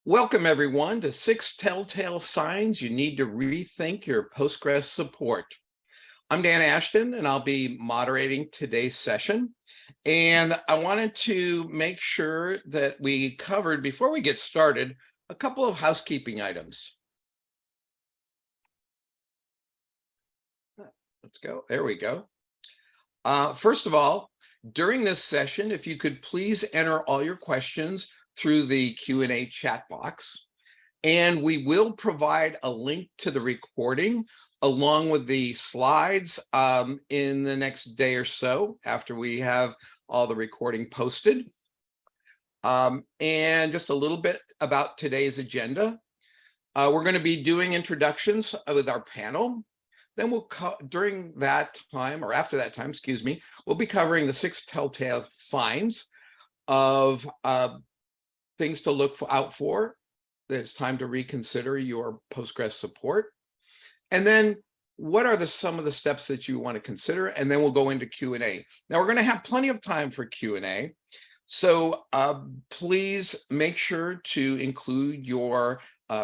Welcome everyone to 6 Telltale Signs You Need to Rethink Your Postgres Support. I'm Dan Ashton and I'll be moderating today's session. And I wanted to make sure that we covered, before we get started, a couple of housekeeping items. Let's go, there we go. First of all, during this session, if you could please enter all your questions through the Q&A chat box, and we will provide a link to the recording along with the slides in the next day or so after we have all the recording posted. And just a little bit about today's agenda. We're going to be doing introductions with our panel. Then we'll, during that time, or after that time, excuse me, we'll be covering the 6 telltale signs of things to look out for. It's time to reconsider your Postgres support. And then what are some of the steps that you want to consider? And then we'll go into Q&A. Now we're going to have plenty of time for Q&A. So please make sure to include your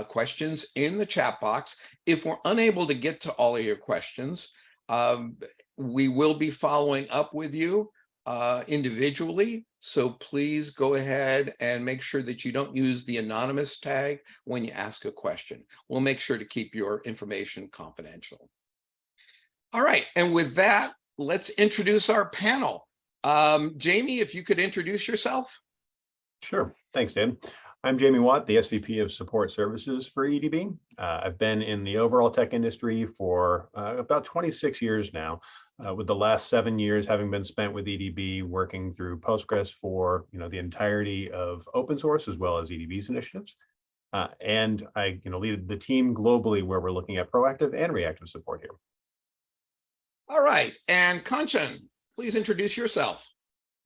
questions in the chat box. If we're unable to get to all of your questions, we will be following up with you individually. So please go ahead and make sure that you don't use the anonymous tag when you ask a question. We'll make sure to keep your information confidential. All right, and with that, let's introduce our panel. Jamie, if you could introduce yourself. Sure, thanks, Dan. I'm Jamie Watt, the SVP of Support Services for EDB. I've been in the overall tech industry for about 26 years now, with the last 7 years having been spent with EDB working through Postgres for the entirety of open source as well as EDB's initiatives. And I lead the team globally where we're looking at proactive and reactive support here. All right, and Kanchan, please introduce yourself.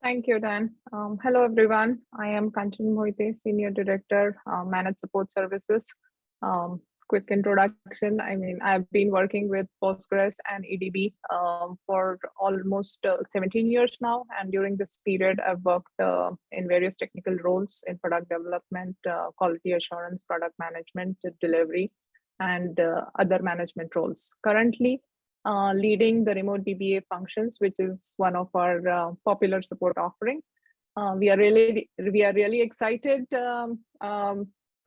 Thank you, Dan. Hello, everyone. I am Kanchan Mohitey, Senior Director, Managed Support Services. Quick introduction. I mean, I've been working with Postgres and EDB for almost 17 years now. And during this period, I've worked in various technical roles in product development, quality assurance, product management, delivery, and other management roles. Currently, leading the remote DBA functions, which is one of our popular support offering. We are really excited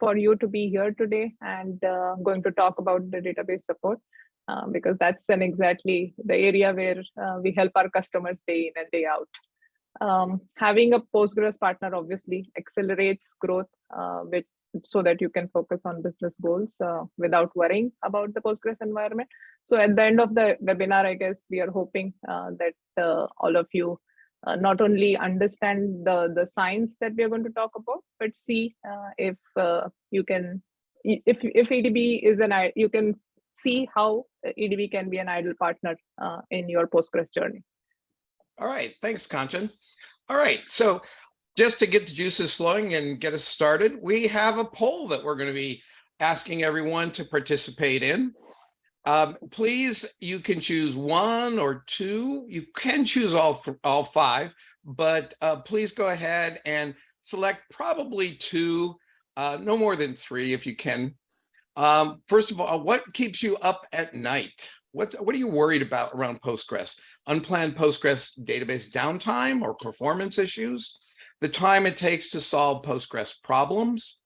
for you to be here today and going to talk about the database support because that's exactly the area where we help our customers day in and day out. Having a Postgres partner obviously accelerates growth so that you can focus on business goals without worrying about the Postgres environment. So at the end of the webinar, I guess we are hoping that all of you not only understand the science that we are going to talk about, but see if you can, if EDB is you can see how EDB can be an ideal partner in your Postgres journey. All right, thanks, Kanchan. All right, so just to get the juices flowing and get us started, we have a poll that we're going to be asking everyone to participate in. Please, you can choose 1 or 2. You can choose all 5, but please go ahead and select probably 2, no more than 3 if you can. First of all, what keeps you up at night? What are you worried about around Postgres? Unplanned Postgres database downtime or performance issues? The time it takes to solve Postgres problems?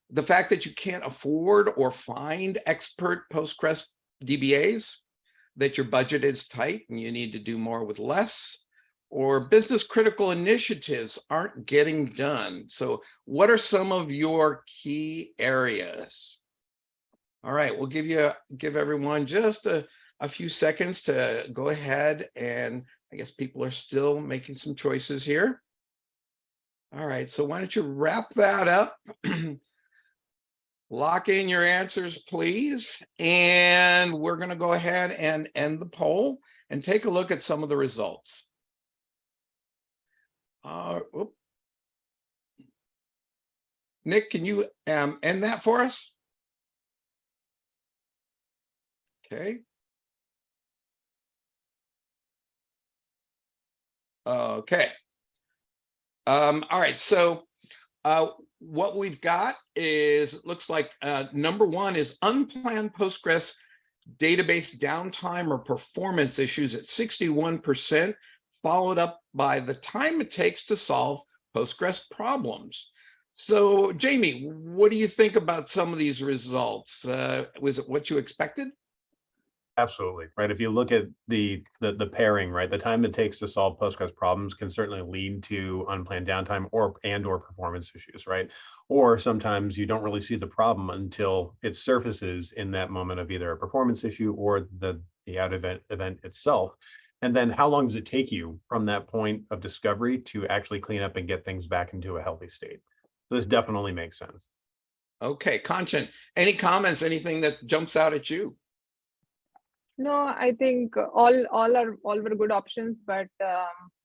The fact that you can't afford or find expert Postgres DBAs, that your budget is tight and you need to do more with less, or business critical initiatives aren't getting done. So what are some of your key areas? All right, we'll give everyone just a few seconds to go ahead, and I guess people are still making some choices here. All right, so why don't you wrap that up? Lock in your answers, please. And we're going to go ahead and end the poll and take a look at some of the results. Nick, can you end that for us? Okay. Okay. All right, so what we've got is, it looks like number one is unplanned Postgres database downtime or performance issues at 61%, followed up by the time it takes to solve Postgres problems. So, Jamie, what do you think about some of these results? Was it what you expected? Absolutely, right. If you look at the pairing, right, the time it takes to solve Postgres problems can certainly lead to unplanned downtime or performance issues, right? Or sometimes you don't really see the problem until it surfaces in that moment of either a performance issue or the out event itself. And then how long does it take you from that point of discovery to actually clean up and get things back into a healthy state? So this definitely makes sense. Okay, Kanchan, any comments, anything that jumps out at you? No, I think all were good options, but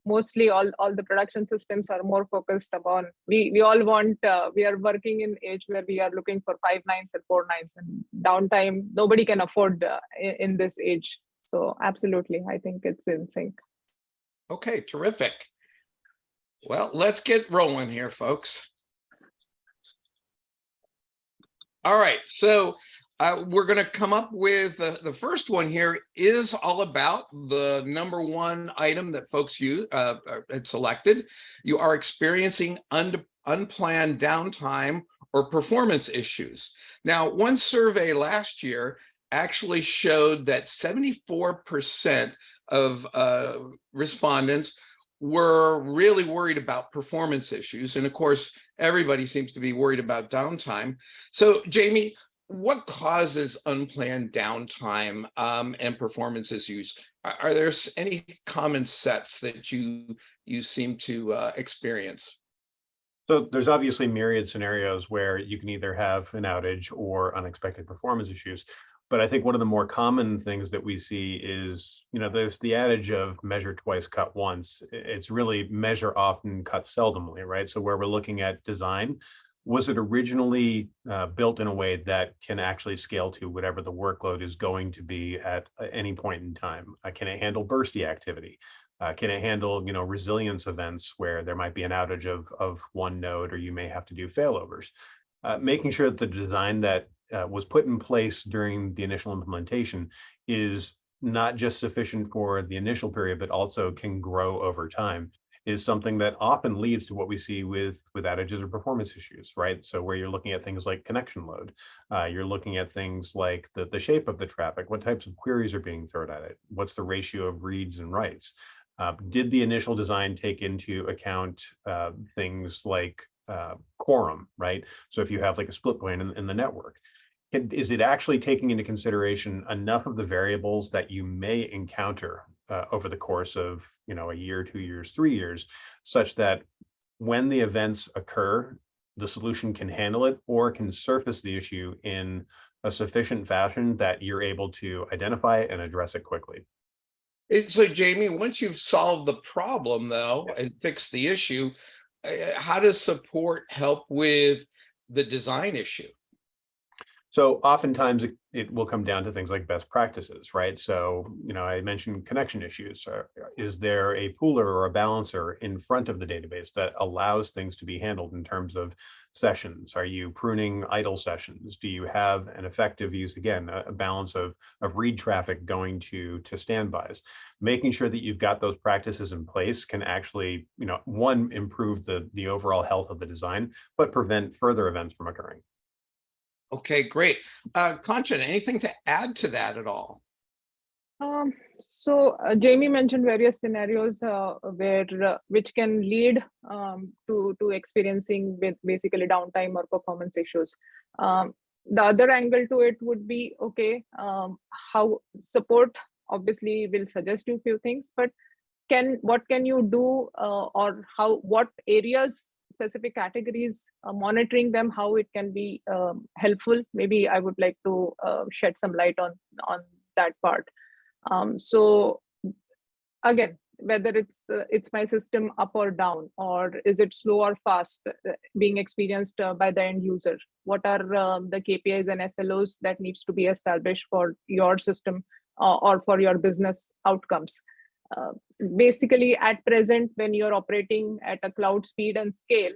mostly all the production systems are more focused upon, we all want, we are working in age where we are looking for 5 nines and 4 nines, and downtime nobody can afford in this age. So absolutely, I think it's in sync. Okay, terrific. Well, let's get rolling here, folks. All right, so we're going to come up with the first one here is all about the number one item that folks had selected. You are experiencing unplanned downtime or performance issues. Now, one survey last year actually showed that 74% of respondents were really worried about performance issues. And of course, everybody seems to be worried about downtime. So, Jamie, what causes unplanned downtime and performance issues? Are there any common sets that you seem to experience? So there's obviously myriad scenarios where you can either have an outage or unexpected performance issues. But I think one of the more common things that we see is, there's the adage of measure twice, cut once. It's really measure often, cut seldomly, right? So where we're looking at design, was it originally built in a way that can actually scale to whatever the workload is going to be at any point in time? Can it handle bursty activity? Can it handle, resilience events where there might be an outage of one node, or you may have to do failovers? Making sure that the design that was put in place during the initial implementation is not just sufficient for the initial period, but also can grow over time, is something that often leads to what we see with outages or performance issues, right? So where you're looking at things like connection load, you're looking at things like the shape of the traffic, what types of queries are being thrown at it, what's the ratio of reads and writes. Did the initial design take into account things like quorum, right? So if you have like a split point in the network, is it actually taking into consideration enough of the variables that you may encounter over the course of, a year, 2 years, 3 years, such that when the events occur, the solution can handle it or can surface the issue in a sufficient fashion that you're able to identify and address it quickly? So, Jamie, once you've solved the problem, though, and fixed the issue, how does support help with the design issue? So oftentimes it will come down to things like best practices, right? So, I mentioned connection issues. Is there a pooler or a balancer in front of the database that allows things to be handled in terms of sessions? Are you pruning idle sessions? Do you have an effective use, again, a balance of read traffic going to standbys? Making sure that you've got those practices in place can actually, one, improve the overall health of the design, but prevent further events from occurring. Okay, great. Kanchan, anything to add to that at all? So Jamie mentioned various scenarios where which can lead to experiencing with basically downtime or performance issues. The other angle to it would be, okay, how support obviously will suggest you a few things, but what can you do, or what areas, specific categories, monitoring them, how it can be helpful? Maybe I would like to shed some light on that part. So again, whether it's my system up or down, or is it slow or fast being experienced by the end user? What are the KPIs and SLOs that needs to be established for your system or for your business outcomes? Basically, at present, when you're operating at a cloud speed and scale,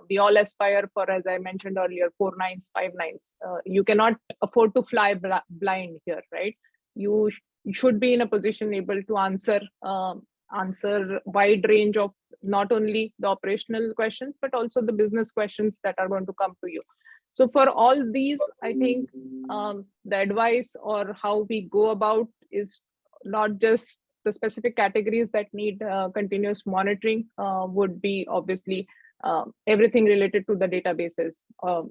we all aspire for, as I mentioned earlier, 4 nines, 5 nines. You cannot afford to fly blind here, right? You should be in a position able to answer wide range of not only the operational questions, but also the business questions that are going to come to you. So for all these, I think the advice or how we go about is not just the specific categories that need continuous monitoring, would be obviously everything related to the databases,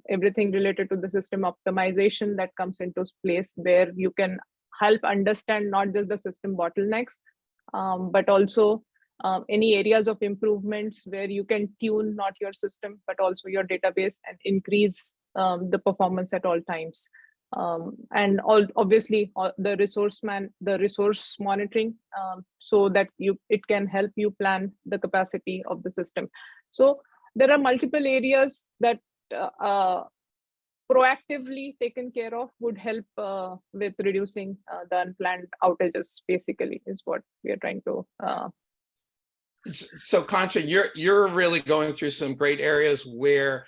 everything related to the system optimization that comes into place, where you can help understand not just the system bottlenecks, but also any areas of improvements where you can tune not your system, but also your database and increase the performance at all times. And obviously the resource monitoring, so that it can help you plan the capacity of the system. So there are multiple areas that proactively taken care of would help with reducing the unplanned outages, basically, is what we are trying to. So Kanchan, you're really going through some great areas where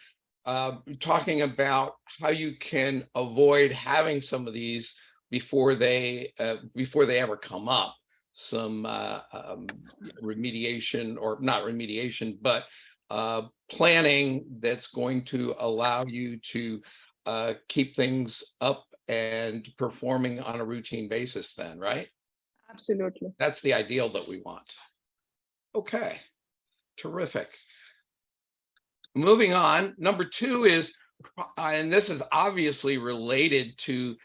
talking about how you can avoid having some of these before they ever come up. Some remediation, or not remediation, but planning that's going to allow you to keep things up and performing on a routine basis then, right? Absolutely. That's the ideal that we want. Okay, terrific. Moving on, number 2 is, and this is obviously related to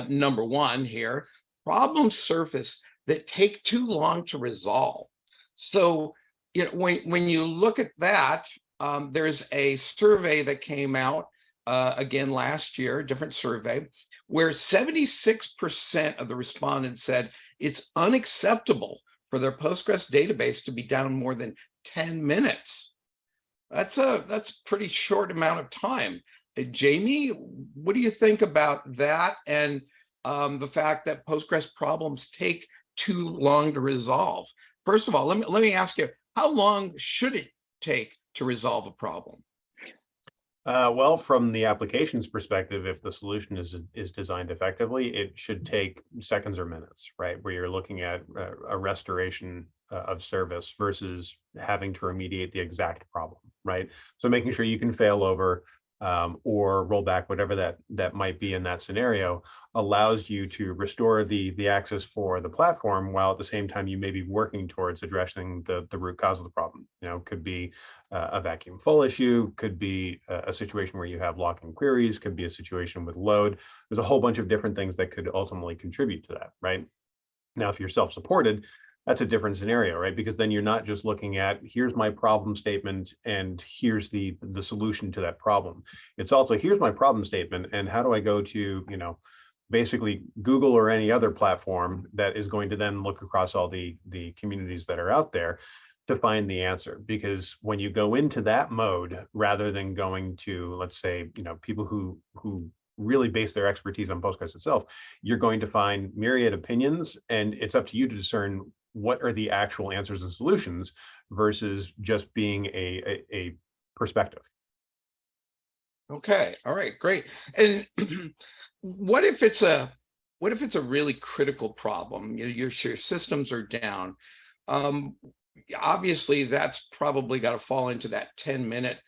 number 1 here, problems surface that take too long to resolve. So, you know, when you look at that, there's a survey that came out again last year, a different survey, where 76% of the respondents said it's unacceptable for their Postgres database to be down more than 10 minutes. That's a pretty short amount of time. Jamie, what do you think about that, and the fact that Postgres problems take too long to resolve? First of all, let me ask you, how long should it take to resolve a problem? Well, from the application's perspective, if the solution is designed effectively, it should take seconds or minutes, right? Where you're looking at a restoration of service versus having to remediate the exact problem, right? So making sure you can fail over or roll back, whatever that might be in that scenario, allows you to restore the access for the platform, while at the same time you may be working towards addressing the root cause of the problem. You know, could be a vacuum full issue, could be a situation where you have lock-in queries, could be a situation with load. There's a whole bunch of different things that could ultimately contribute to that, right? Now, if you're self-supported, that's a different scenario, right? Because then you're not just looking at, here's my problem statement and here's the solution to that problem. It's also, here's my problem statement and how do I go to, you know, basically Google or any other platform that is going to then look across all the communities that are out there to find the answer. Because when you go into that mode, rather than going to, let's say, you know, people who really base their expertise on Postgres itself, you're going to find myriad opinions, and it's up to you to discern what are the actual answers and solutions versus just being a perspective. Okay, all right, great. And what if it's a really critical problem? Your systems are down. Obviously, that's probably got to fall into that 10-minute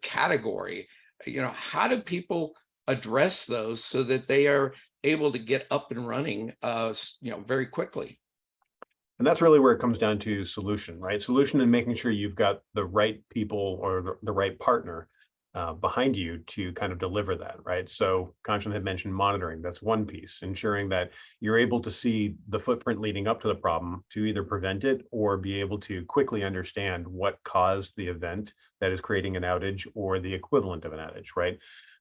category. You know, how do people address those so that they are able to get up and running, you know, very quickly? And that's really where it comes down to solution, right? Solution and making sure you've got the right people or the right partner behind you to kind of deliver that, right? So Kanchan had mentioned monitoring. That's one piece, ensuring that you're able to see the footprint leading up to the problem to either prevent it or be able to quickly understand what caused the event that is creating an outage or the equivalent of an outage, right?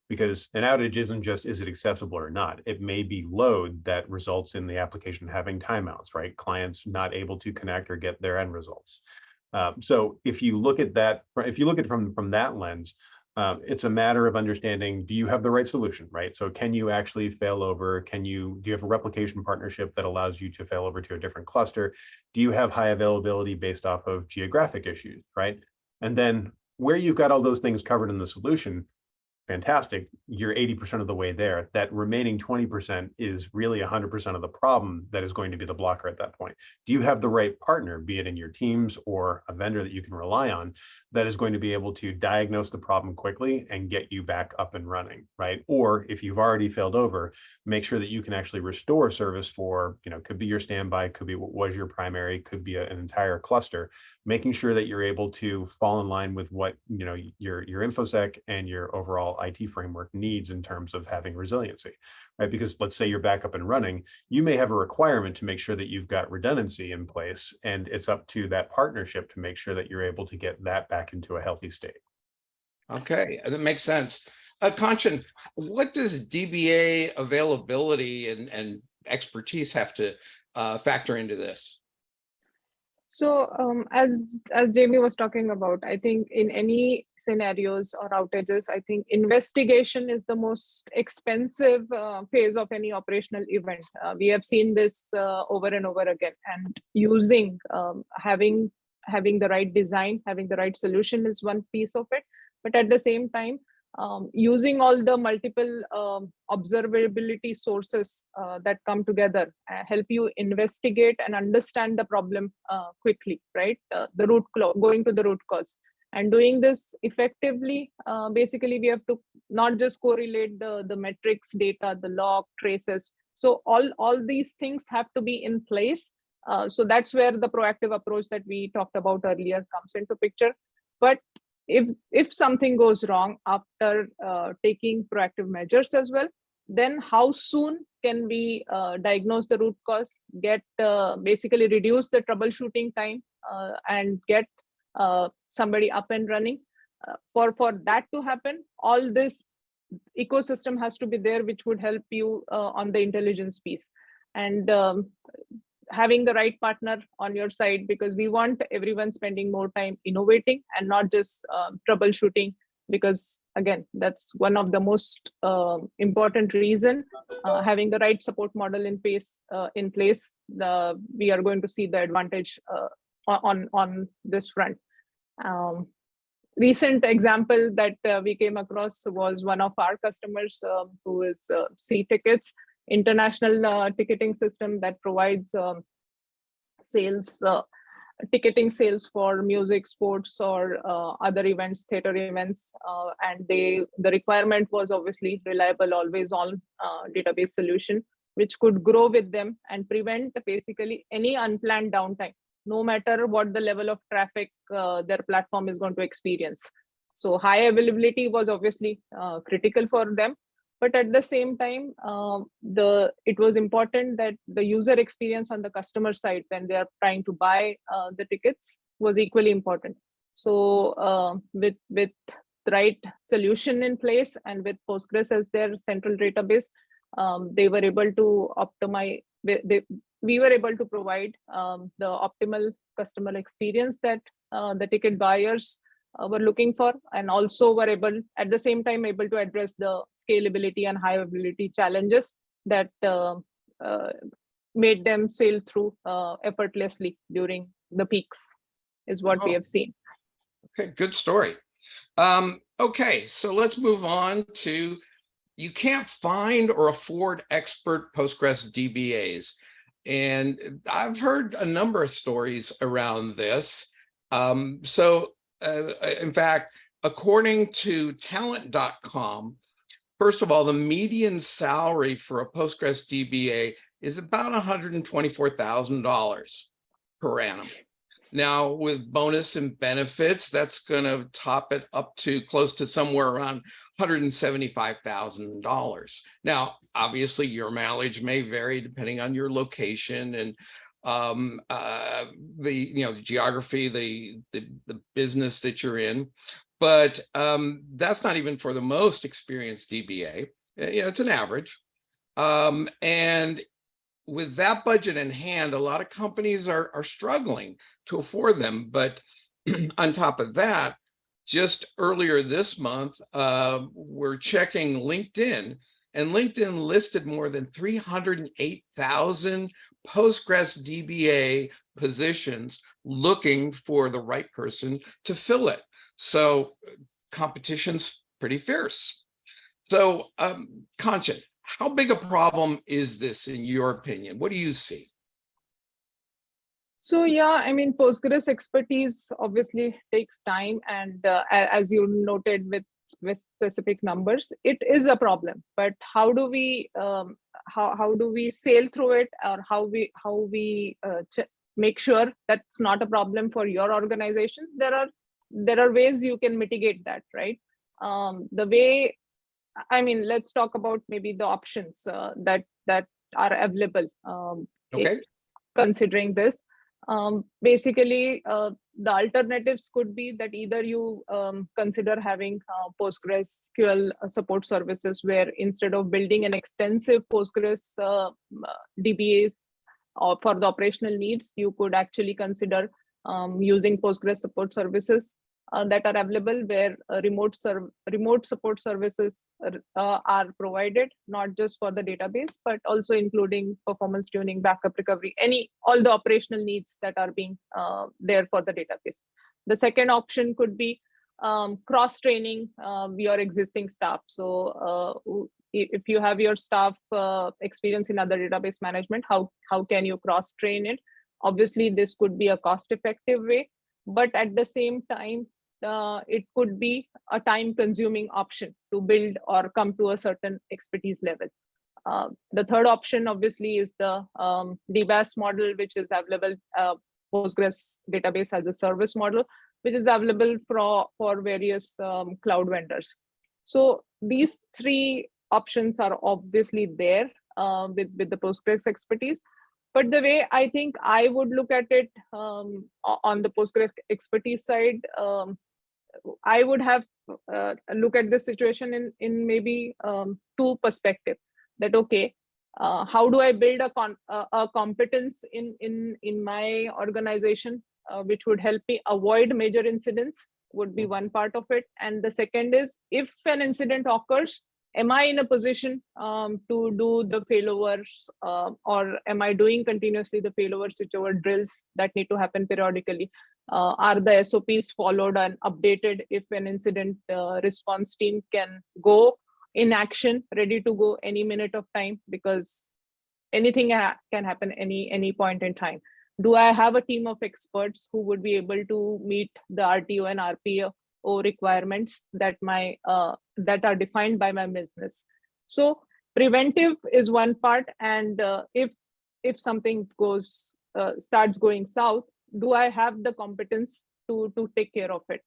Because an outage isn't just, is it accessible or not? It may be load that results in the application having timeouts, right? Clients not able to connect or get their end results. So if you look at that, if you look at it from that lens, it's a matter of understanding, do you have the right solution, right? So can you actually fail over? Do you have a replication partnership that allows you to fail over to a different cluster? Do you have high availability based off of geographic issues, right? And then where you've got all those things covered in the solution, fantastic, you're 80% of the way there. That remaining 20% is really 100% of the problem that is going to be the blocker at that point. Do you have the right partner, be it in your teams or a vendor that you can rely on, that is going to be able to diagnose the problem quickly and get you back up and running, right? Or if you've already failed over, make sure that you can actually restore service for, could be your standby, could be what was your primary, could be an entire cluster, making sure that you're able to fall in line with what your InfoSec and your overall IT framework needs in terms of having resiliency, right? Because let's say you're back up and running, you may have a requirement to make sure that you've got redundancy in place, and it's up to that partnership to make sure that you're able to get that back into a healthy state. Okay, that makes sense. Kanchan, what does DBA availability and expertise have to factor into this? So as Jamie was talking about, I think in any scenarios or outages, I think investigation is the most expensive phase of any operational event. We have seen this over and over again, and using having the right design, having the right solution is one piece of it. But at the same time, using all the multiple observability sources that come together help you investigate and understand the problem quickly, right? Going to the root cause. And doing this effectively, basically we have to not just correlate the metrics data, the log, traces. So all these things have to be in place. So that's where the proactive approach that we talked about earlier comes into picture. But if something goes wrong after taking proactive measures as well, then how soon can we diagnose the root cause, get basically reduce the troubleshooting time and get somebody up and running? For that to happen, all this ecosystem has to be there, which would help you on the intelligence piece. And having the right partner on your side, because we want everyone spending more time innovating and not just troubleshooting, because again, that's one of the most important reason. Having the right support model in place, we are going to see the advantage on this front. Recent example that we came across was one of our customers who is C-Tickets, international ticketing system that provides ticketing sales for music, sports, or other events, theater events. And the requirement was obviously reliable, always on database solution, which could grow with them and prevent basically any unplanned downtime, no matter what the level of traffic their platform is going to experience. So high availability was obviously critical for them. But at the same time, it was important that the user experience on the customer side when they are trying to buy the tickets was equally important. So with the right solution in place and with Postgres as their central database, they were able to optimize. We were able to provide the optimal customer experience that the ticket buyers were looking for, and also were at the same time able to address the scalability and high availability challenges that made them sail through effortlessly during the peaks, is what we have seen. Okay, good story. Okay, so let's move on to, you can't find or afford expert Postgres DBAs. And I've heard a number of stories around this. In fact, according to talent.com, first of all, the median salary for a Postgres DBA is about $124,000 per annum. Now, with bonus and benefits, that's going to top it up to close to somewhere around $175,000. Now, obviously, your mileage may vary depending on your location and the geography, the business that you're in. But that's not even for the most experienced DBA. It's an average. And with that budget in hand, a lot of companies are struggling to afford them. But on top of that, just earlier this month, we're checking LinkedIn, and LinkedIn listed more than 308,000 Postgres DBA positions looking for the right person to fill it. So competition's pretty fierce. So Kanchan, how big a problem is this in your opinion? What do you see? So yeah, I mean, Postgres expertise obviously takes time, and as you noted with specific numbers, it is a problem. But how do we how do we sail through it, or how we make sure that's not a problem for your organizations? There are ways you can mitigate that, right? The way, I mean, let's talk about maybe the options that are available. Okay. Considering this, basically the alternatives could be that either you consider having PostgreSQL support services, where instead of building an extensive Postgres DBAs or for the operational needs, you could actually consider using Postgres support services that are available, where remote support services are provided, not just for the database, but also including performance tuning, backup recovery, all the operational needs that are being there for the database. The second option could be cross-training your existing staff. So if you have your staff experience in other database management, how can you cross-train it? Obviously, this could be a cost-effective way, but at the same time, it could be a time-consuming option to build or come to a certain expertise level. The third option, obviously, is the DBAS model, which is available, Postgres database as a service model, which is available for various cloud vendors. So these three options are obviously there with the Postgres expertise. But the way I think I would look at it on the Postgres expertise side, I would have look at this situation in maybe two perspectives. That okay, how do I build a competence in my organization which would help me avoid major incidents, would be one part of it. And the second is, if an incident occurs, am I in a position to do the failovers, or am I doing continuously the failover switchover drills that need to happen periodically? Are the SOPs followed and updated if an incident response team can go in action, ready to go any minute of time, because anything can happen any point in time? Do I have a team of experts who would be able to meet the RTO and RPO requirements that that are defined by my business? So preventive is one part, and if something starts going south, do I have the competence to take care of it?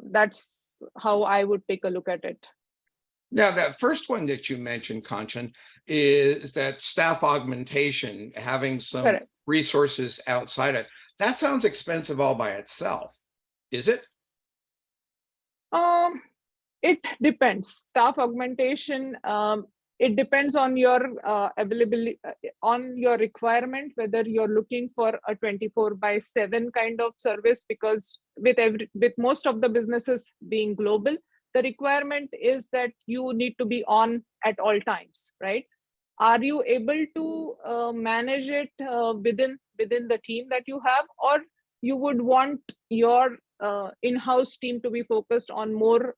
That's how I would take a look at it. Now, that first one that you mentioned, Kanchan, is that staff augmentation, having some Correct. resources outside it. That sounds expensive all by itself, is it? It depends. Staff augmentation, it depends on your availability, on your requirement, whether you're looking for a 24/7 kind of service, because with most of the businesses being global, the requirement is that you need to be on at all times, right? Are you able to manage it within the team that you have, or you would want your in-house team to be focused on more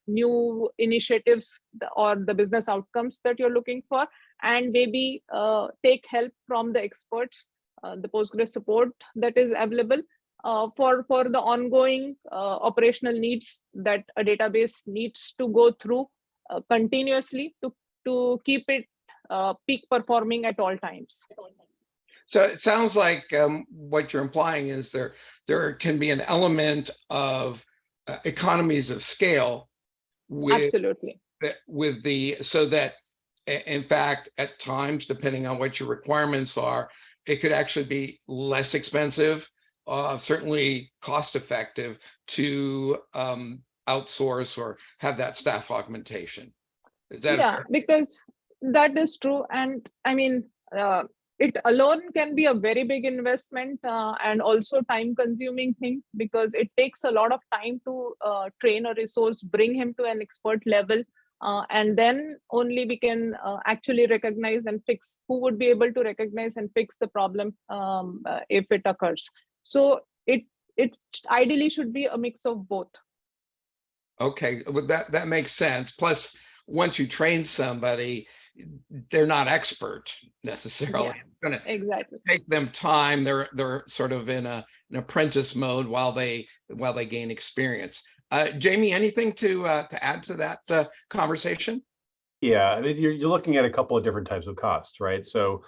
new initiatives or the business outcomes that you're looking for, and maybe take help from the experts, the Postgres support that is available for the ongoing operational needs that a database needs to go through continuously to keep it peak performing at all times. So it sounds like what you're implying is there can be an element of economies of scale with Absolutely. So that in fact, at times, depending on what your requirements are, it could actually be less expensive, certainly cost effective to outsource or have that staff augmentation. Is that fair? Because that is true. And I mean, it alone can be a very big investment and also time consuming thing, because it takes a lot of time to train a resource, bring him to an expert level, and then only we can actually recognize and fix, who would be able to recognize and fix the problem if it occurs. So it ideally should be a mix of both. Okay, well, that makes sense. Plus, once you train somebody, they're not expert necessarily. Yeah, It's going to exactly. take them time. They're sort of in an apprentice mode while they gain experience. Jamie, anything to add to that conversation? Yeah, I mean, you're looking at a couple of different types of costs, right? So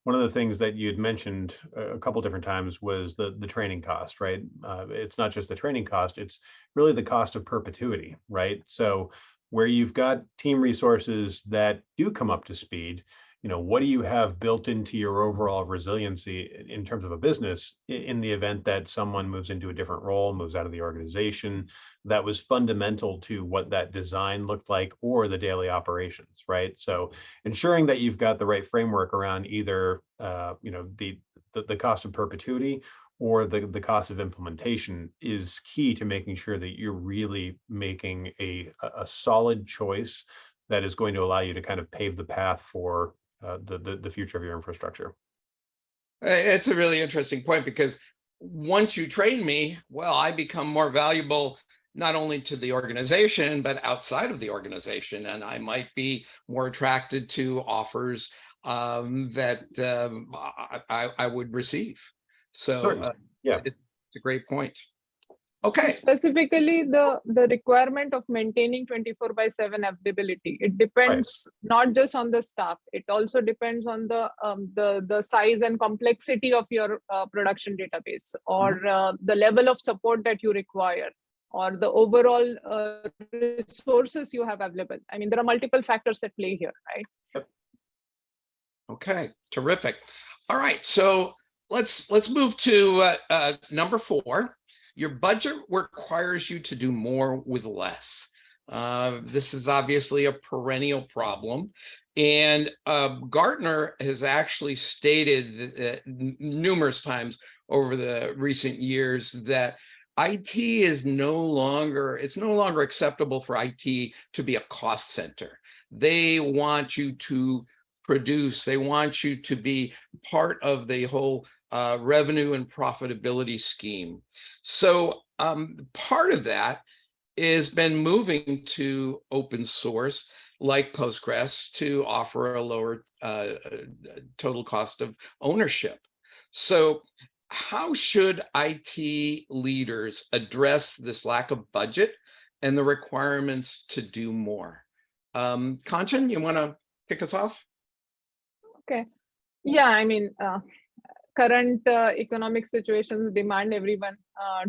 one of the things that you'd mentioned a couple different times was the training cost, right? It's not just the training cost, it's really the cost of perpetuity, right? So where you've got team resources that do come up to speed, what do you have built into your overall resiliency in terms of a business in the event that someone moves into a different role, moves out of the organization that was fundamental to what that design looked like or the daily operations, right? So ensuring that you've got the right framework around either the cost of perpetuity or the cost of implementation is key to making sure that you're really making a solid choice that is going to allow you to kind of pave the path for the future of your infrastructure. It's a really interesting point, because once you train me, well, I become more valuable not only to the organization, but outside of the organization. And I might be more attracted to offers that I would receive. So yeah, it's a great point. Okay. Specifically, the requirement of maintaining 24/7 availability, it depends not just on the staff. It also depends on the size and complexity of your production database, or the level of support that you require, or the overall resources you have available. I mean, there are multiple factors at play here, right? Yep. Okay, terrific. All right, so let's move to number 4. Your budget requires you to do more with less. This is obviously a perennial problem. And Gartner has actually stated that numerous times over the recent years that IT is no longer acceptable for IT to be a cost center. They want you to produce, they want you to be part of the whole revenue and profitability scheme. So part of that has been moving to open source like Postgres to offer a lower total cost of ownership. So how should IT leaders address this lack of budget and the requirements to do more? Kanchan, you want to kick us off? Okay. Yeah, I mean, current economic situations demand everyone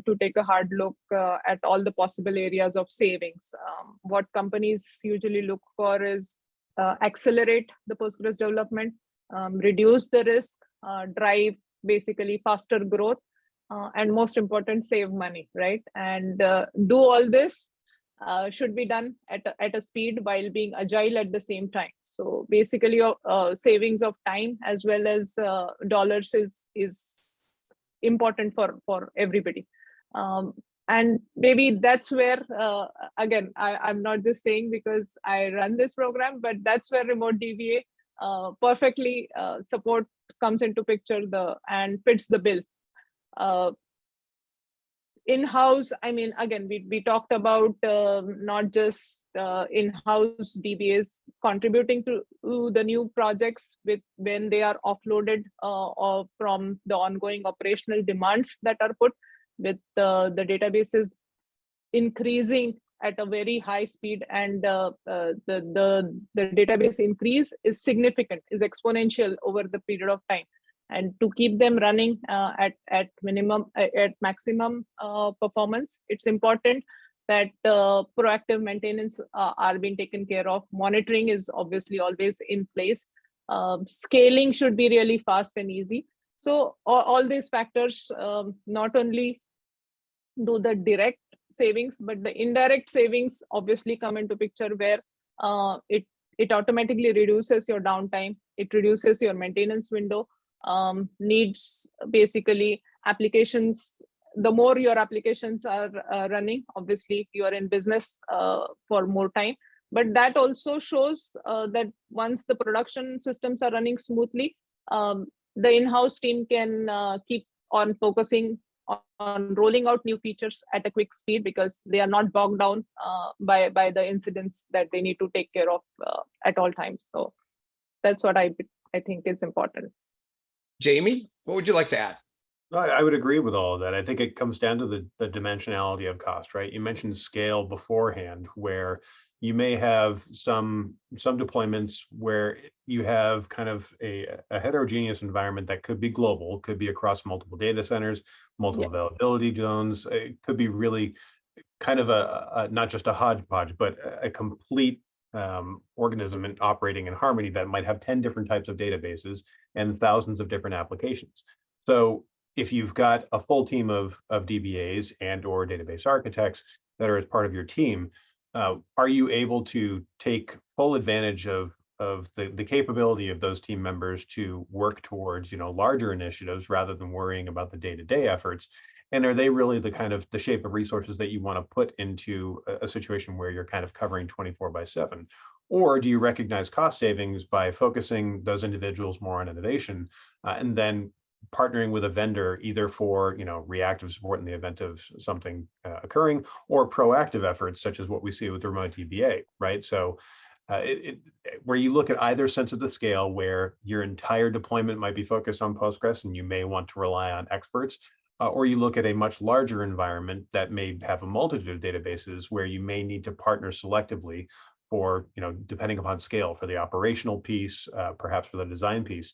to take a hard look at all the possible areas of savings. What companies usually look for is accelerate the Postgres development, reduce the risk, drive basically faster growth, and most important, save money, right? And do all this should be done at a speed while being agile at the same time. So basically, savings of time as well as dollars is important for everybody. And maybe that's where, again, I'm not just saying because I run this program, but that's where remote DBA perfectly support comes into picture and fits the bill. In-house, I mean, again, we talked about not just in-house DBAs contributing to the new projects when they are offloaded or from the ongoing operational demands that are put, with the databases increasing at a very high speed, and the database increase is significant, is exponential over the period of time. And to keep them running at maximum performance, it's important that proactive maintenance are being taken care of. Monitoring is obviously always in place. Scaling should be really fast and easy. So all these factors not only do the direct savings, but the indirect savings obviously come into picture, where it automatically reduces your downtime, it reduces your maintenance window. Needs basically applications. The more your applications are running, obviously you are in business for more time. But that also shows that once the production systems are running smoothly, the in-house team can keep on focusing on rolling out new features at a quick speed because they are not bogged down by the incidents that they need to take care of at all times. So that's what I think is important. Jamie, what would you like to add? I would agree with all of that. I think it comes down to the dimensionality of cost, right? You mentioned scale beforehand, where you may have some deployments where you have kind of a heterogeneous environment that could be global, could be across multiple data centers, multiple availability zones. It could be really kind of a not just a hodgepodge, but a complete organism and operating in harmony that might have 10 different types of databases and thousands of different applications. So if you've got a full team of DBAs and or database architects that are as part of your team, are you able to take full advantage of the capability of those team members to work towards, larger initiatives rather than worrying about the day-to-day efforts? And are they really the shape of resources that you want to put into a situation where you're kind of covering 24/7? Or do you recognize cost savings by focusing those individuals more on innovation and then partnering with a vendor either for reactive support in the event of something occurring, or proactive efforts such as what we see with the remote DBA, right? So where you look at either sense of the scale, where your entire deployment might be focused on Postgres and you may want to rely on experts, or you look at a much larger environment that may have a multitude of databases where you may need to partner selectively for, depending upon scale, for the operational piece, perhaps for the design piece.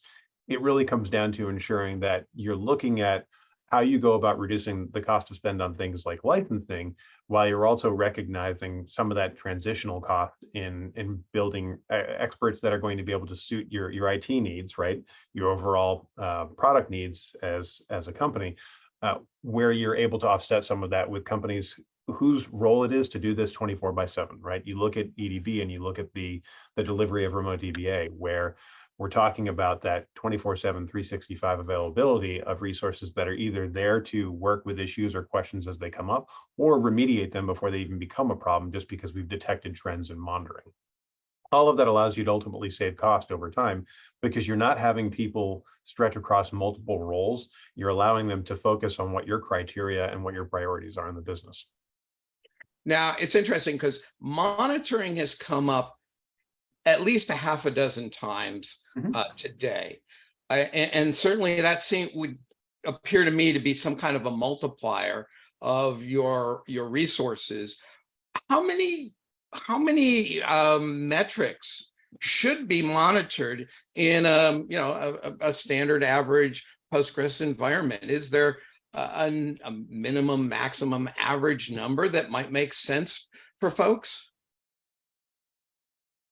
It really comes down to ensuring that you're looking at how you go about reducing the cost of spend on things like licensing, while you're also recognizing some of that transitional cost in building experts that are going to be able to suit your IT needs, right? Your overall product needs as a company, where you're able to offset some of that with companies whose role it is to do this 24/7, right? You look at EDB and you look at the delivery of remote DBA, where we're talking about that 24/7, 365 availability of resources that are either there to work with issues or questions as they come up, or remediate them before they even become a problem, just because we've detected trends in monitoring. All of that allows you to ultimately save cost over time, because you're not having people stretch across multiple roles. You're allowing them to focus on what your criteria and what your priorities are in the business. Now, it's interesting because monitoring has come up at least a half a dozen times today. And certainly that would appear to me to be some kind of a multiplier of your resources. How many metrics should be monitored in a standard average Postgres environment? Is there a minimum, maximum, average number that might make sense for folks?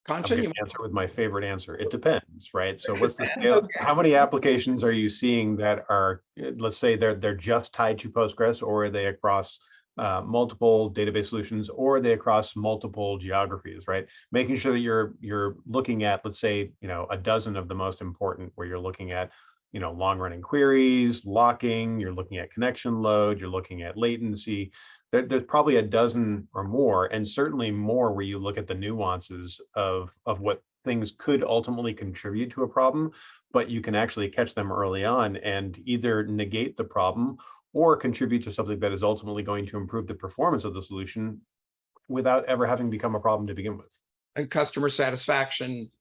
I'm Kanchan, going to answer with my favorite answer. It depends, right? So what's the scale? Okay. How many applications are you seeing that are, let's say they're just tied to Postgres, or are they across multiple database solutions, or are they across multiple geographies, right? Making sure that you're looking at, let's say, a dozen of the most important, where you're looking at, long running queries, locking, you're looking at connection load, you're looking at latency. There's probably a dozen or more, and certainly more where you look at the nuances of what things could ultimately contribute to a problem, but you can actually catch them early on and either negate the problem or contribute to something that is ultimately going to improve the performance of the solution without ever having become a problem to begin with. And customer satisfaction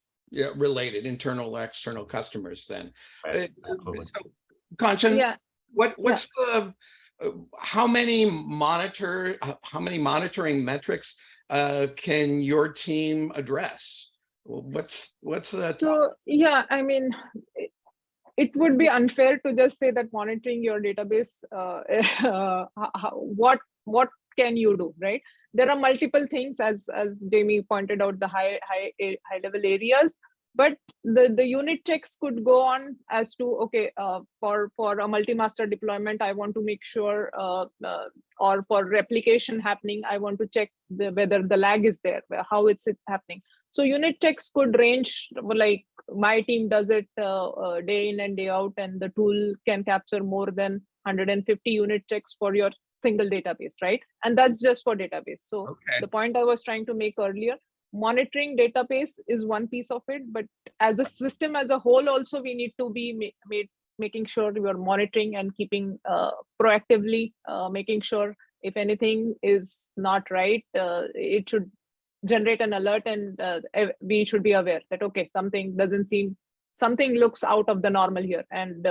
related, internal, external customers then. Right. Absolutely. So, Kanchan, what's the how many monitoring metrics can your team address? What's the so I mean, it would be unfair to just say that monitoring your database, what can you do, right? There are multiple things, as Jamie pointed out, the high level areas. But the unit checks could go on as to, okay, for a multi-master deployment, I want to make sure, or for replication happening, I want to check whether the lag is there, how it's happening. So unit checks could range, like my team does it day in and day out, and the tool can capture more than 150 unit checks for your single database, right? And that's just for database. So the point I was trying to make earlier, monitoring database is one piece of it, but as a system as a whole also, we need to be made making sure you are monitoring and keeping proactively making sure if anything is not right, it should generate an alert, and we should be aware that, okay, something looks out of the normal here, and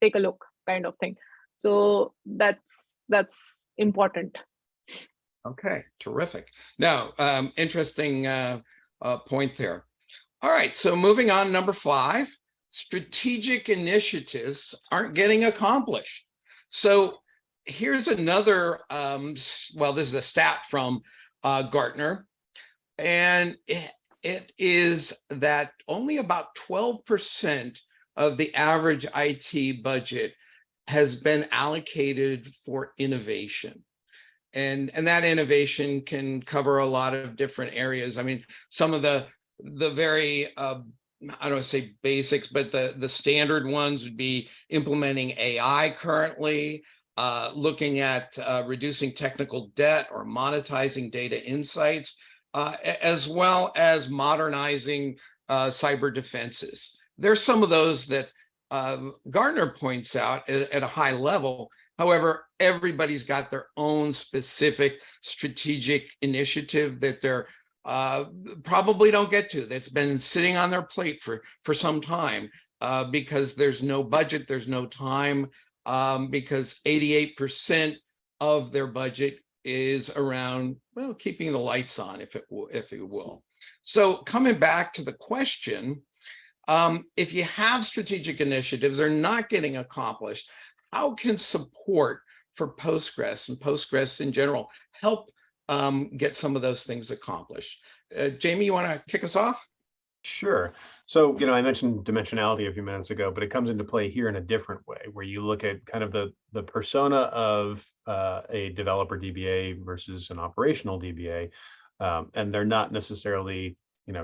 take a look, kind of thing. So that's important. Okay, terrific. Now, interesting point there. All right, so moving on, number 5, strategic initiatives aren't getting accomplished. So here's another, well, this is a stat from Gartner, and it is that only about 12% of the average IT budget has been allocated for innovation. And that innovation can cover a lot of different areas. I mean, some of the very, I don't want to say basics, but the standard ones would be implementing AI currently, looking at reducing technical debt or monetizing data insights, as well as modernizing cyber defenses. There's some of those that Gartner points out at a high level. However, everybody's got their own specific strategic initiative that they're probably don't get to, that's been sitting on their plate for some time, because there's no budget, there's no time, because 88% of their budget is around, well, keeping the lights on, if you will. So coming back to the question, if you have strategic initiatives, they're not getting accomplished, how can support for Postgres and Postgres in general help get some of those things accomplished? Jamie, you want to kick us off? Sure. So, I mentioned dimensionality a few minutes ago, but it comes into play here in a different way, where you look at kind of the persona of a developer DBA versus an operational DBA, and they're not necessarily,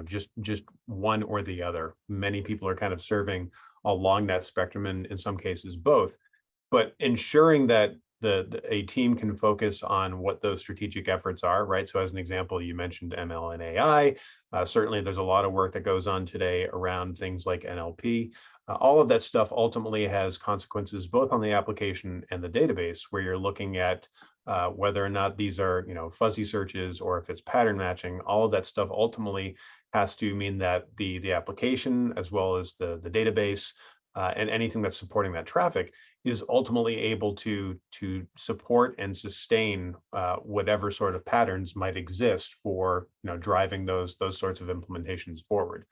just one or the other. Many people are kind of serving along that spectrum, and in some cases both. But ensuring that a team can focus on what those strategic efforts are, right? So as an example, you mentioned ML and AI. Certainly there's a lot of work that goes on today around things like NLP. All of that stuff ultimately has consequences both on the application and the database, where you're looking at whether or not these are, fuzzy searches, or if it's pattern matching. All of that stuff ultimately has to mean that the application, as well as the database, and anything that's supporting that traffic, is ultimately able to support and sustain whatever sort of patterns might exist for driving those sorts of implementations forward.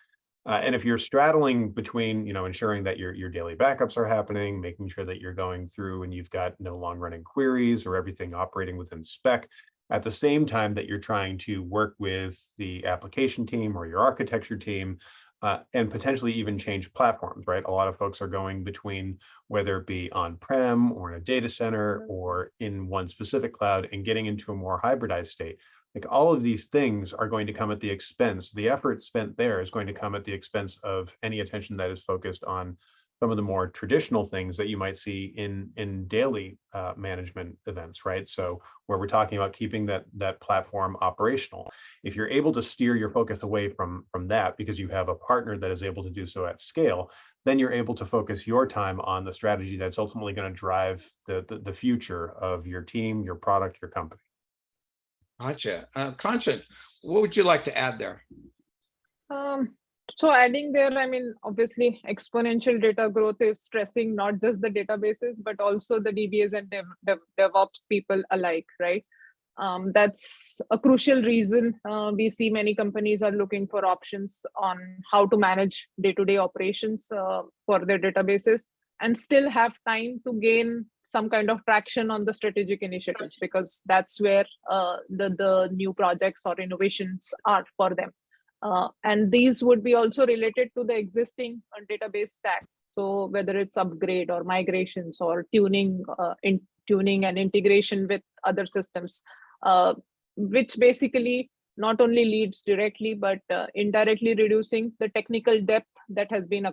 And if you're straddling between ensuring that your daily backups are happening, making sure that you're going through and you've got no long-running queries or everything operating within spec, at the same time that you're trying to work with the application team or your architecture team, and potentially even change platforms, right? A lot of folks are going between, whether it be on-prem or in a data center or in one specific cloud, and getting into a more hybridized state. Like, all of these things are going to come at the expense. The effort spent there is going to come at the expense of any attention that is focused on some of the more traditional things that you might see in daily management events, right? So where we're talking about keeping that platform operational, if you're able to steer your focus away from that, because you have a partner that is able to do so at scale, then you're able to focus your time on the strategy that's ultimately going to drive the future of your team, your product, your company. Gotcha. Kanchan, what would you like to add there? So adding there, I mean, obviously exponential data growth is stressing not just the databases, but also the DBAs and DevOps people alike, right? That's a crucial reason we see many companies are looking for options on how to manage day-to-day operations for their databases, and still have time to gain some kind of traction on the strategic initiatives, because that's where the new projects or innovations are for them. And these would be also related to the existing database stack. So whether it's upgrade or migrations or tuning and integration with other systems, which basically not only leads directly, but indirectly reducing the technical depth that has been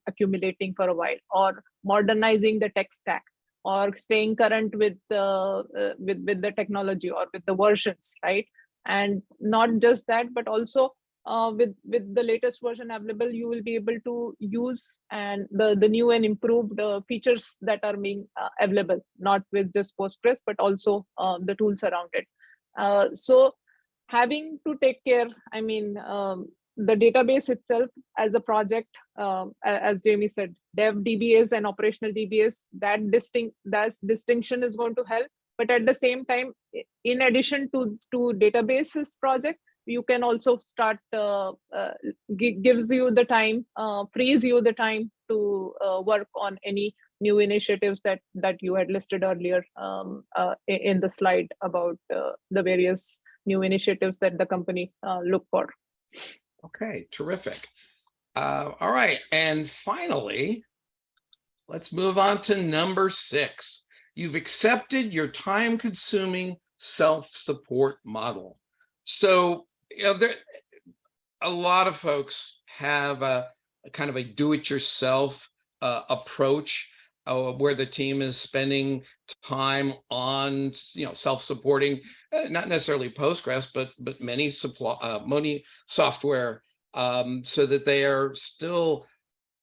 accumulating for a while, or modernizing the tech stack, or staying current with the technology or with the versions, right? And not just that, but also with the latest version available, you will be able to use and the new and improved features that are being available, not with just Postgres, but also the tools around it. So having to take care, I mean, the database itself as a project, as Jamie said, dev DBAs and operational DBAs, that distinction is going to help. But at the same time, in addition to databases project, you can also start, gives you the time, frees you the time to work on any new initiatives that you had listed earlier in the slide about the various new initiatives that the company look for. Okay, terrific. All right, and finally, let's move on to number 6. You've accepted your time-consuming self-support model. So, you know, a lot of folks have a kind of a do-it-yourself approach where the team is spending time on, you know, self-supporting, not necessarily Postgres, but many software, so that they are still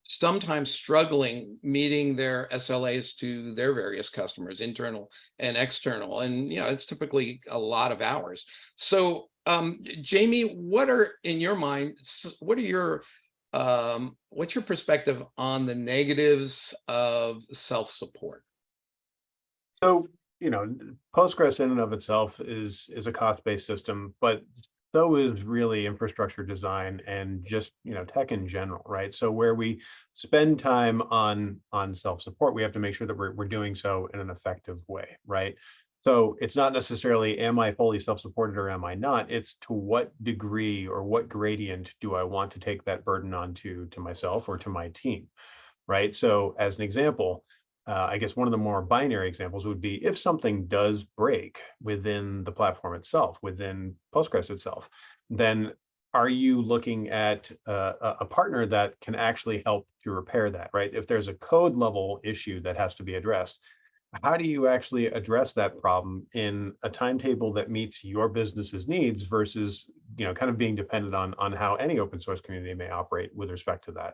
sometimes struggling meeting their SLAs to their various customers, internal and external. And, you know, it's typically a lot of hours. So, Jamie, what are, in your mind, what are your, what's your perspective on the negatives of self-support? So, you know, Postgres in and of itself is a cost-based system, but so is really infrastructure design and just, you know, tech in general, right? So where we spend time on self-support, we have to make sure that we're doing so in an effective way, right? So it's not necessarily, am I fully self-supported or am I not? It's to what degree or what gradient do I want to take that burden onto to myself or to my team, right? So as an example, I guess one of the more binary examples would be if something does break within the platform itself, within Postgres itself, then are you looking at a partner that can actually help to repair that, right? If there's a code level issue that has to be addressed, how do you actually address that problem in a timetable that meets your business's needs versus, you know, kind of being dependent on how any open source community may operate with respect to that?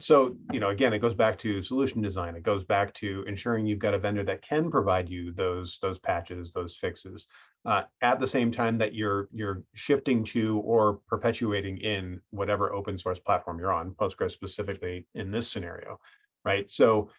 So, you know, again, it goes back to solution design. It goes back to ensuring you've got a vendor that can provide you those patches, those fixes, at the same time that you're shifting to or perpetuating in whatever open source platform you're on, Postgres specifically in this scenario, right? So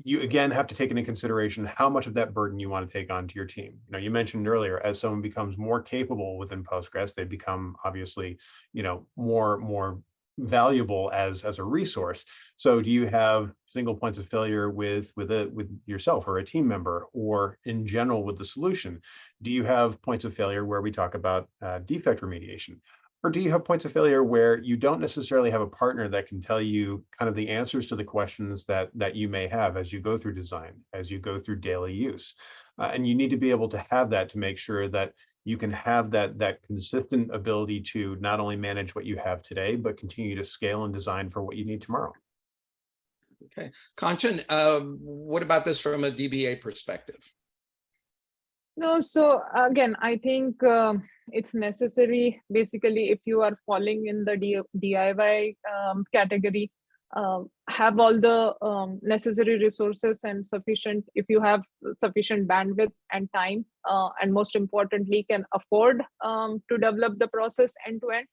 you again have to take into consideration how much of that burden you want to take onto your team. You know, you mentioned earlier, as someone becomes more capable within Postgres, they become obviously, you know, more valuable as a resource. So do you have single points of failure with yourself or a team member, or in general with the solution? Do you have points of failure where we talk about defect remediation? Or do you have points of failure where you don't necessarily have a partner that can tell you kind of the answers to the questions that you may have as you go through design, as you go through daily use? And you need to be able to have that to make sure that you can have that consistent ability to not only manage what you have today, but continue to scale and design for what you need tomorrow. Okay, Kanchan, what about this from a DBA perspective? No, so again, I think it's necessary, basically, if you are falling in the DIY category, have all the necessary resources and sufficient, if you have sufficient bandwidth and time, and most importantly, can afford to develop the process end to end.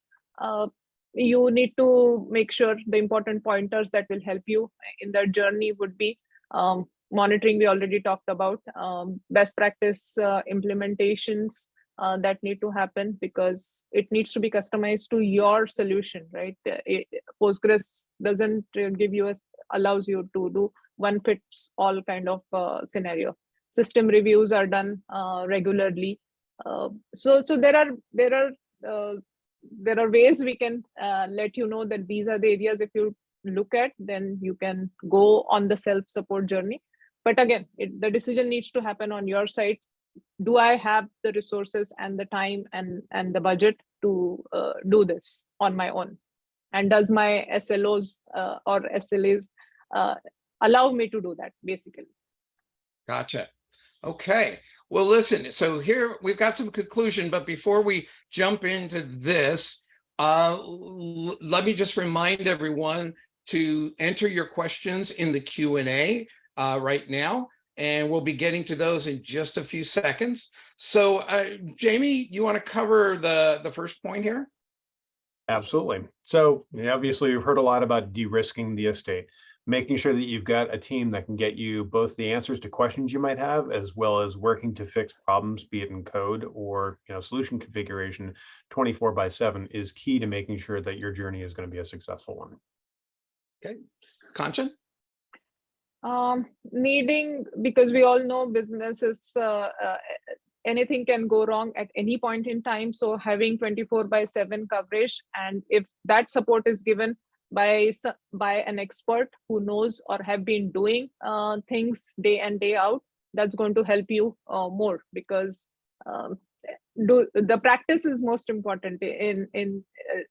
You need to make sure the important pointers that will help you in that journey would be monitoring, we already talked about, best practice implementations that need to happen, because it needs to be customized to your solution, right? Postgres doesn't give you allows you to do one fits all kind of scenario. System reviews are done regularly. So there are ways we can let you know that these are the areas, if you look at, then you can go on the self-support journey. But again, the decision needs to happen on your side. Do I have the resources and the time and the budget to do this on my own? And does my SLOs or SLAs allow me to do that, basically? Gotcha. Okay. Well, listen, so here we've got some conclusion, but before we jump into this, Let me just remind everyone to enter your questions in the Q&A right now, and we'll be getting to those in just a few seconds. So Jamie, you want to cover the first point here? Absolutely. So obviously, we've heard a lot about de-risking the estate, making sure that you've got a team that can get you both the answers to questions you might have, as well as working to fix problems, be it in code or solution configuration 24/7 is key to making sure that your journey is going to be a successful one. Okay, Kanchan? Because we all know businesses, anything can go wrong at any point in time. So having 24/7 coverage, and if that support is given by an expert who knows or have been doing things day in day out, that's going to help you more, because the practice is most important in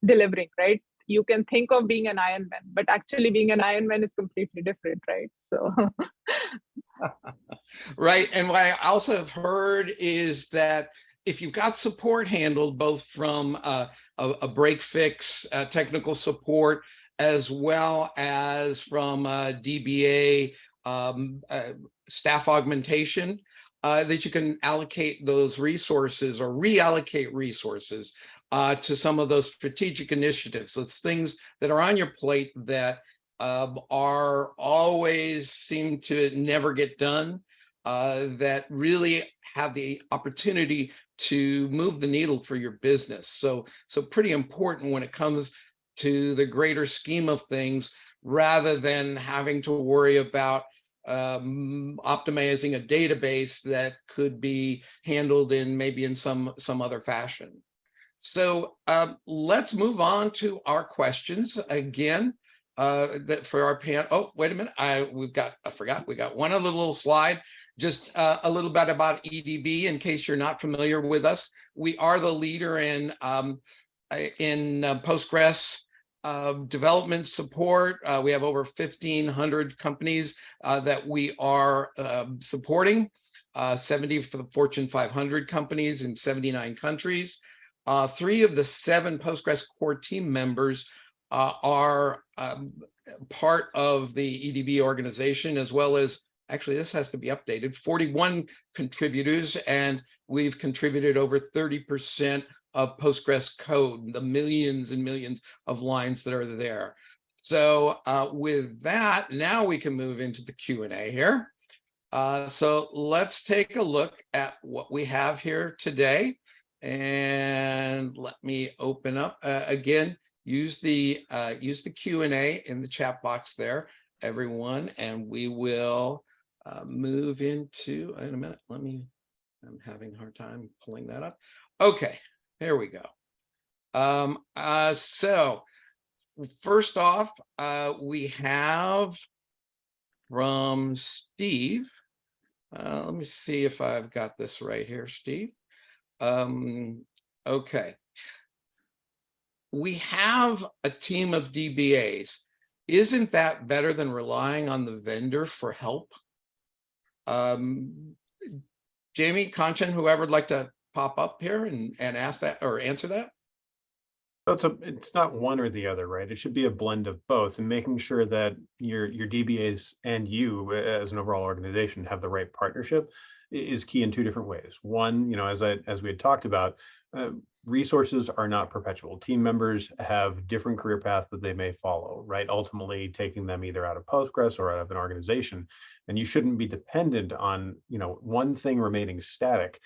delivering, right? You can think of being an Iron Man, but actually being an Iron Man is completely different, right? So right. And what I also have heard is that if you've got support handled both from a break fix, technical support, as well as from DBA staff augmentation, that you can allocate those resources or reallocate resources to some of those strategic initiatives. Those things that are on your plate that are always seem to never get done, that really have the opportunity to move the needle for your business. So pretty important when it comes to the greater scheme of things, rather than having to worry about optimizing a database that could be handled in some other fashion. So let's move on to our questions again. That for our panel. Oh, wait a minute. I forgot. We got one other little slide. Just a little bit about EDB in case you're not familiar with us. We are the leader in Postgres development support. We have over 1,500 companies that we are supporting, 70 for the Fortune 500 companies in 79 countries. 3 of the 7 Postgres core team members are part of the EDB organization, as well as, actually this has to be updated, 41 contributors, and we've contributed over 30% of Postgres code, the millions and millions of lines that are there. So with that, now we can move into the Q&A here. So let's take a look at what we have here today. And let me open up again. Use the Q&A in the chat box there, everyone, and we will move into. In a minute. I'm having a hard time pulling that up. Okay, there we go. So first off, we have from Steve. Let me see if I've got this right here, Steve. Okay. We have a team of DBAs. Isn't that better than relying on the vendor for help? Jamie, Kanchan, whoever would like to pop up here and ask that or answer that? So it's not one or the other, right? It should be a blend of both, and making sure that your DBAs and you as an overall organization have the right partnership is key in 2 different ways. One, as we had talked about, resources are not perpetual. Team members have different career paths that they may follow, right? Ultimately taking them either out of Postgres or out of an organization. And you shouldn't be dependent on, one thing remaining static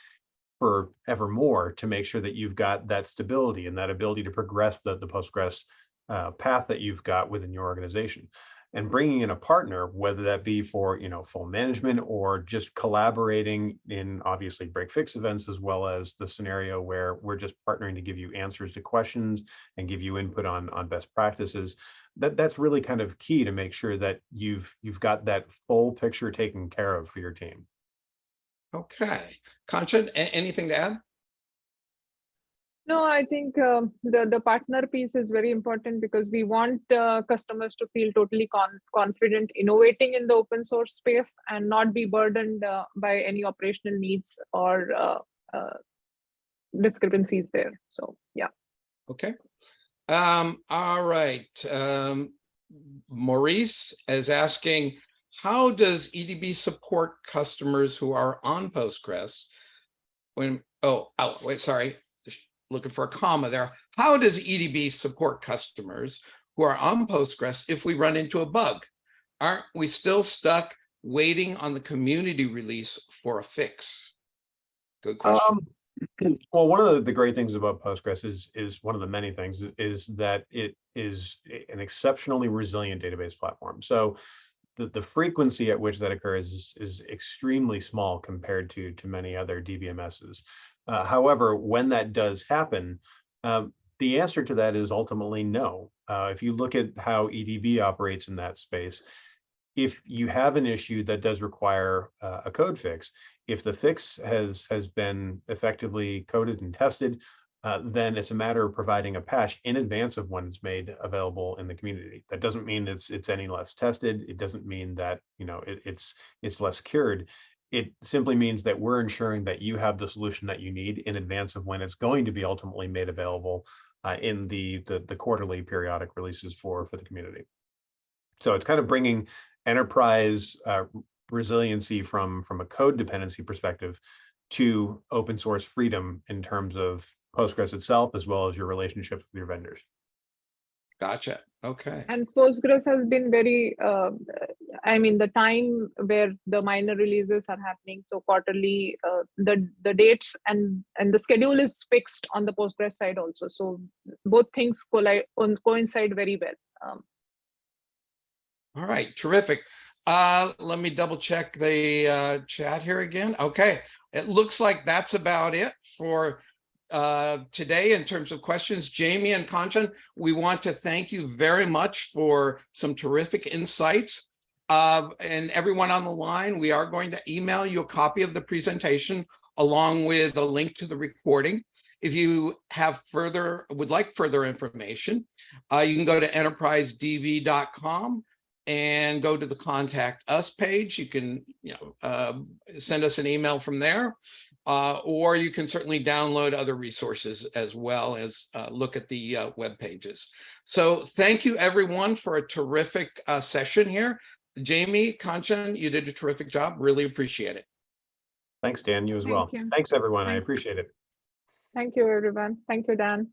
for evermore to make sure that you've got that stability and that ability to progress the Postgres path that you've got within your organization. And bringing in a partner, whether that be for full management or just collaborating in obviously break fix events, as well as the scenario where we're just partnering to give you answers to questions and give you input on best practices. That's really kind of key to make sure that you've got that full picture taken care of for your team. Okay, Kanchan, anything to add? No, I think the partner piece is very important, because we want customers to feel totally confident innovating in the open source space and not be burdened by any operational needs or discrepancies there. So, yeah. Okay. All right. Maurice is asking, how does EDB support customers who are on Postgres when, wait, sorry, looking for a comma there. How does EDB support customers who are on Postgres if we run into a bug? Aren't we still stuck waiting on the community release for a fix? Good question. Well, one of the great things about Postgres is one of the many things is that it is an exceptionally resilient database platform. So the frequency at which that occurs is extremely small compared to many other DBMSs. However, when that does happen, the answer to that is ultimately no. If you look at how EDB operates in that space, if you have an issue that does require a code fix, if the fix has been effectively coded and tested, then it's a matter of providing a patch in advance of when it's made available in the community. That doesn't mean it's any less tested. It doesn't mean that it's less cured. It simply means that we're ensuring that you have the solution that you need in advance of when it's going to be ultimately made available in the quarterly periodic releases for the community. So it's kind of bringing enterprise resiliency from a code dependency perspective to open source freedom in terms of Postgres itself, as well as your relationships with your vendors. Gotcha. Okay. And Postgres has been very, the time where the minor releases are happening, so quarterly, the dates and the schedule is fixed on the Postgres side also. So both things coincide very well. All right, terrific. Let me double check the chat here again. Okay, it looks like that's about it for today in terms of questions. Jamie and Kanchan, we want to thank you very much for some terrific insights. And everyone on the line, we are going to email you a copy of the presentation along with a link to the recording. If you have would like further information, you can go to enterprisedb.com and go to the contact us page. You can send us an email from there, or you can certainly download other resources as well as look at the web pages. So thank you everyone for a terrific session here. Jamie, Kanchan, you did a terrific job. Really appreciate it. Thanks, Dan. You as well. Thanks, everyone. I appreciate it. Thank you, everyone. Thank you, Dan.